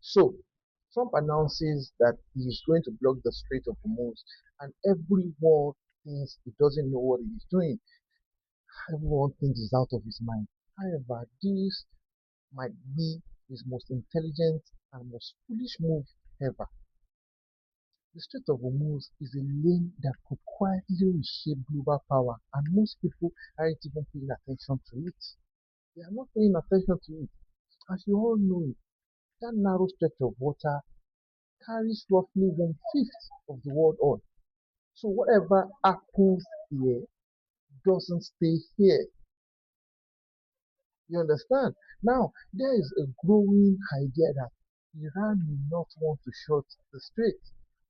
So Trump announces that he is going to block the Strait of Hormuz, and everyone thinks he doesn't know what he is doing. Everyone thinks he's out of his mind. However, this might be his most intelligent and most foolish move ever. The Strait of Hormuz is a lane that could quietly reshape global power, and most people aren't even paying attention to it. They are not paying attention to it. As you all know, that narrow stretch of water carries roughly one-fifth of the world oil. So whatever happens here doesn't stay here. You understand? Now, there is a growing idea that Iran may not want to shut the strait,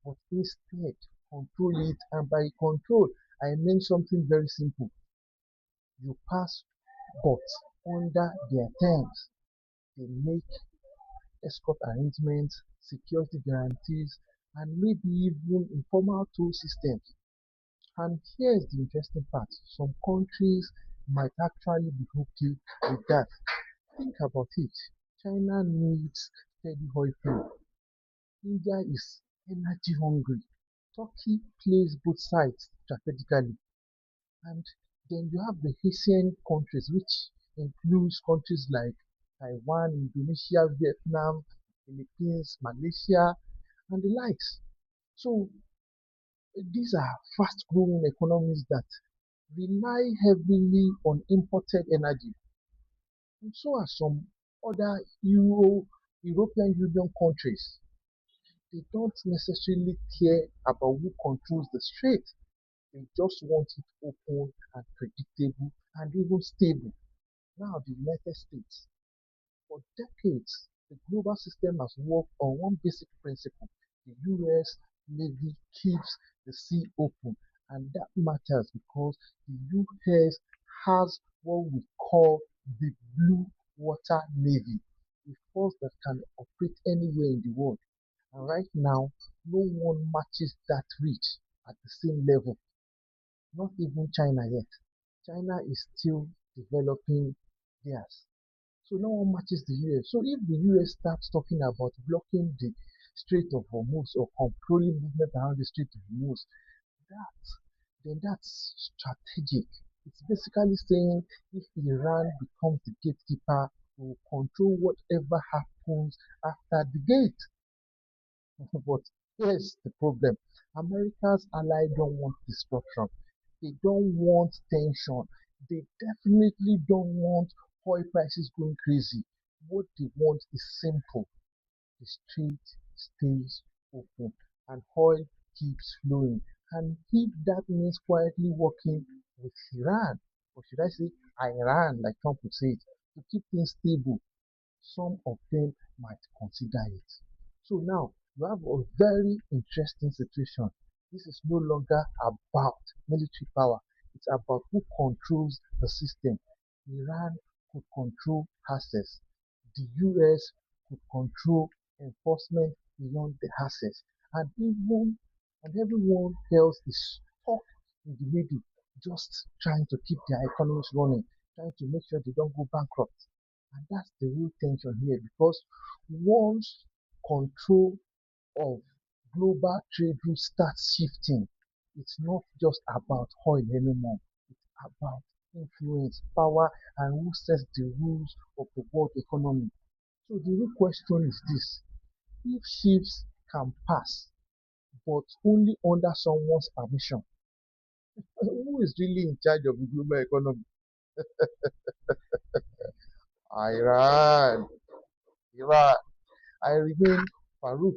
but instead control it. And by control, I mean something very simple. You pass boats under their terms. They make escort arrangements, security guarantees, and maybe even informal toll systems. And here's the interesting part. Some countries might actually be okay with that. Think about it. China needs steady oil flow. India is energy hungry. Turkey plays both sides strategically. And then you have the ASEAN countries, which includes countries like Taiwan, Indonesia, Vietnam, Philippines, Malaysia, and the likes. So these are fast growing economies that rely heavily on imported energy. And so are some other European Union countries. They don't necessarily care about who controls the strait. They just want it open and predictable and even stable. Now, the United States, for decades, the global system has worked on one basic principle. The US Navy keeps the sea open, and that matters because the US has what we call the Blue Water Navy, a force that can operate anywhere in the world. And right now, no one matches that reach at the same level, not even China yet. China is still developing theirs. So no one matches the US. So if the US starts talking about blocking the Strait of Hormuz or controlling movement around the Strait of Hormuz, that then that's strategic. It's basically saying if Iran becomes the gatekeeper, will control whatever happens after the gate. But here's the problem. America's allies don't want destruction. They don't want tension. They definitely don't want oil prices going crazy. What they want is simple. The strait stays open and oil keeps flowing. And if that means quietly working with Iran, or should I say Iran, like Trump would say it, to keep things stable, some of them might consider it. So now you have a very interesting situation. This is no longer about military power, it's about who controls the system. Iran could control access, the US could control enforcement beyond the access, and even and everyone else is stuck in the middle, just trying to keep their economies running, trying to make sure they don't go bankrupt. And that's the real tension here because once control of global trade routes starts shifting, it's not just about oil anymore. It's about influence, power, and who sets the rules of the world economy. So the real question is this: if ships can pass, but only under someone's permission, who is really in charge of the global economy? Iran. Iran. I remain Farouk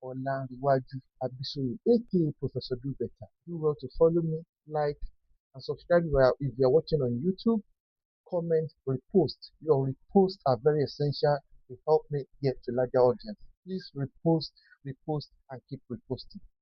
Olanrewaju Abisoye, aka Professor Do Better. Do well to follow me, like, and subscribe if you are watching on YouTube. Comment, repost. Your reposts are very essential to help me get to larger audience. Please repost, repost, and keep reposting.